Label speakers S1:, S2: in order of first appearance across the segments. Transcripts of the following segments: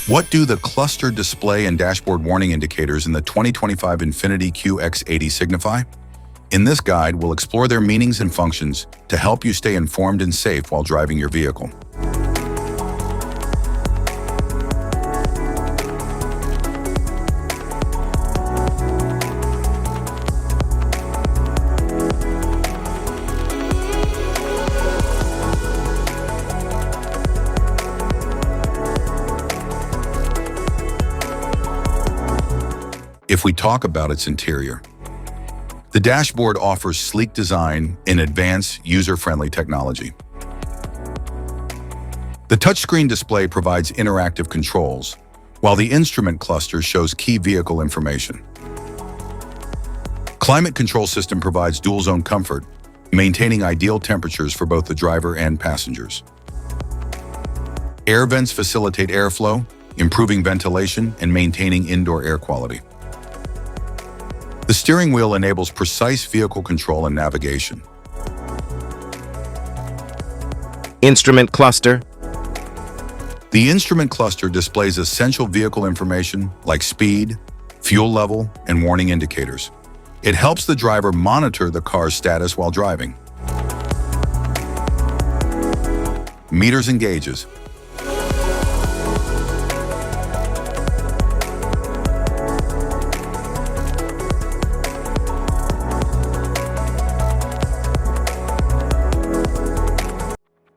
S1: What do the cluster display and dashboard warning indicators in the 2025 Infiniti QX80 signify? In this guide, we'll explore their meanings and functions to help you stay informed and safe while driving your vehicle. If we talk about its interior, the dashboard offers sleek design and advanced user-friendly technology. The touchscreen display provides interactive controls, while the instrument cluster shows key vehicle information. Climate control system provides dual-zone comfort, maintaining ideal temperatures for both the driver and passengers. Air vents facilitate airflow, improving ventilation and maintaining indoor air quality. The steering wheel enables precise vehicle control and navigation.
S2: Instrument cluster.
S1: The instrument cluster displays essential vehicle information like speed, fuel level, and warning indicators. It helps the driver monitor the car's status while driving. Meters and gauges.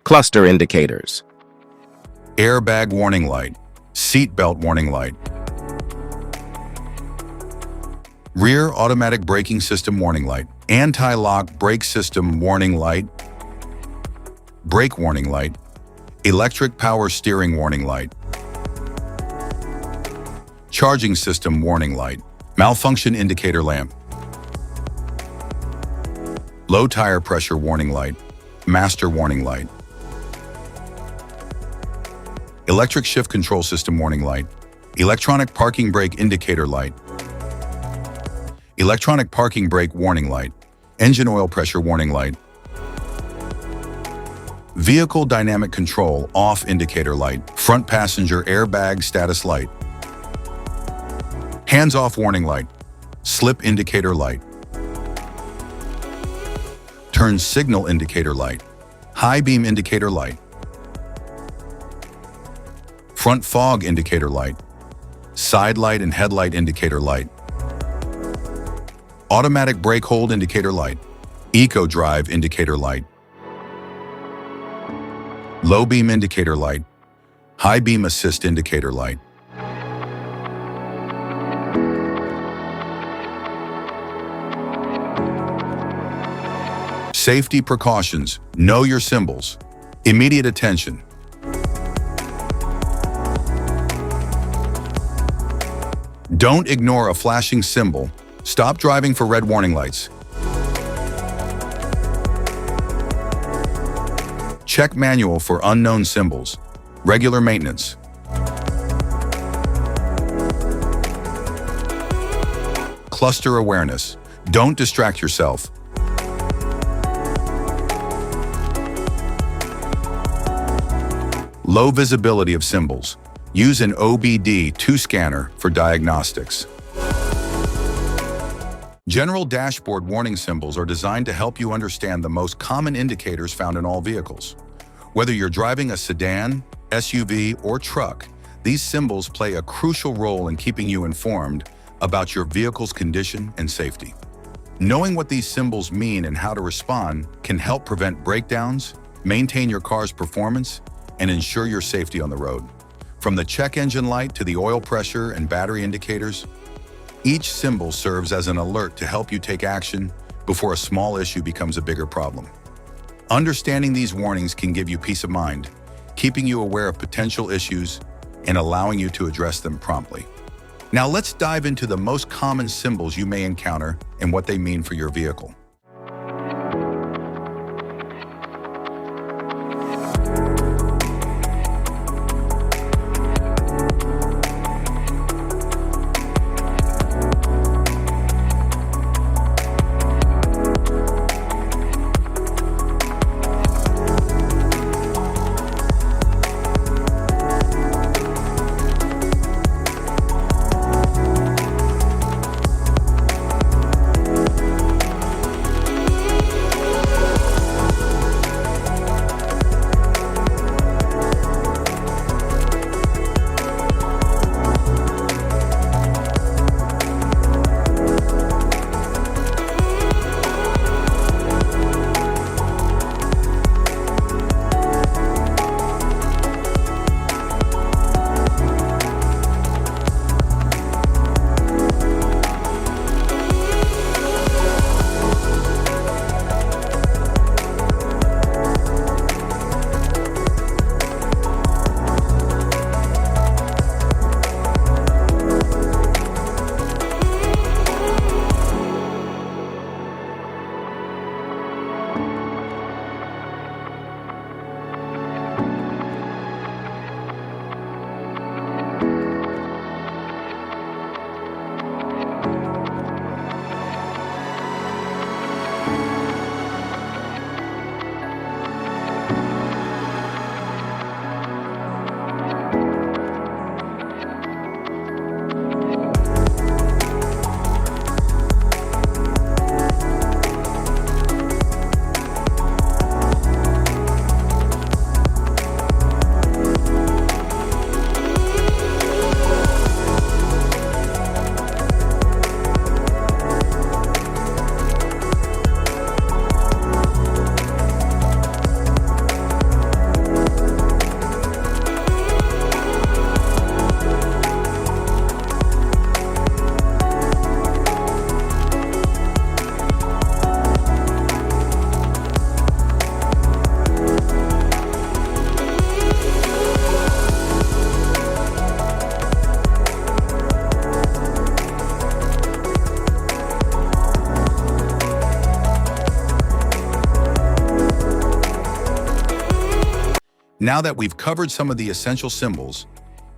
S2: Cluster indicators.
S1: Airbag warning light, seat belt warning light. Rear automatic braking system warning light, anti-lock brake system warning light, brake warning light, electric power steering warning light, charging system warning light, malfunction indicator lamp, low tire pressure warning light, master warning light, electric shift control system warning light, electronic parking brake indicator light, electronic parking brake warning light, engine oil pressure warning light, vehicle dynamic control off indicator light, front passenger airbag status light, hands-off warning light, slip indicator light, turn signal indicator light, high beam indicator light, front fog indicator light, side light and headlight indicator light, automatic brake hold indicator light, eco drive indicator light, low beam indicator light, high beam assist indicator light. Safety precautions. Know your symbols. Immediate attention. Don't ignore a flashing symbol. Stop driving for red warning lights. Check manual for unknown symbols. Regular maintenance. Cluster awareness. Don't distract yourself. Low visibility of symbols. Use an OBD2 scanner for diagnostics. General dashboard warning symbols are designed to help you understand the most common indicators found in all vehicles. Whether you're driving a sedan, SUV, or truck, these symbols play a crucial role in keeping you informed about your vehicle's condition and safety. Knowing what these symbols mean and how to respond can help prevent breakdowns, maintain your car's performance, and ensure your safety on the road. From the check engine light to the oil pressure and battery indicators, each symbol serves as an alert to help you take action before a small issue becomes a bigger problem. Understanding these warnings can give you peace of mind, keeping you aware of potential issues and allowing you to address them promptly. Now let's dive into the most common symbols you may encounter and what they mean for your vehicle. Now that we've covered some of the essential symbols,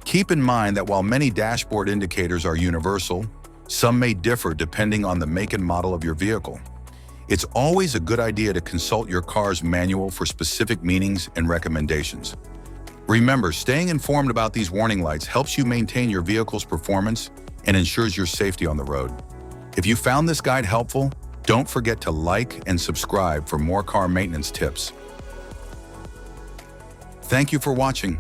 S1: keep in mind that while many dashboard indicators are universal, some may differ depending on the make and model of your vehicle. It's always a good idea to consult your car's manual for specific meanings and recommendations. Remember, staying informed about these warning lights helps you maintain your vehicle's performance and ensures your safety on the road. If you found this guide helpful, don't forget to like and subscribe for more car maintenance tips. Thank you for watching.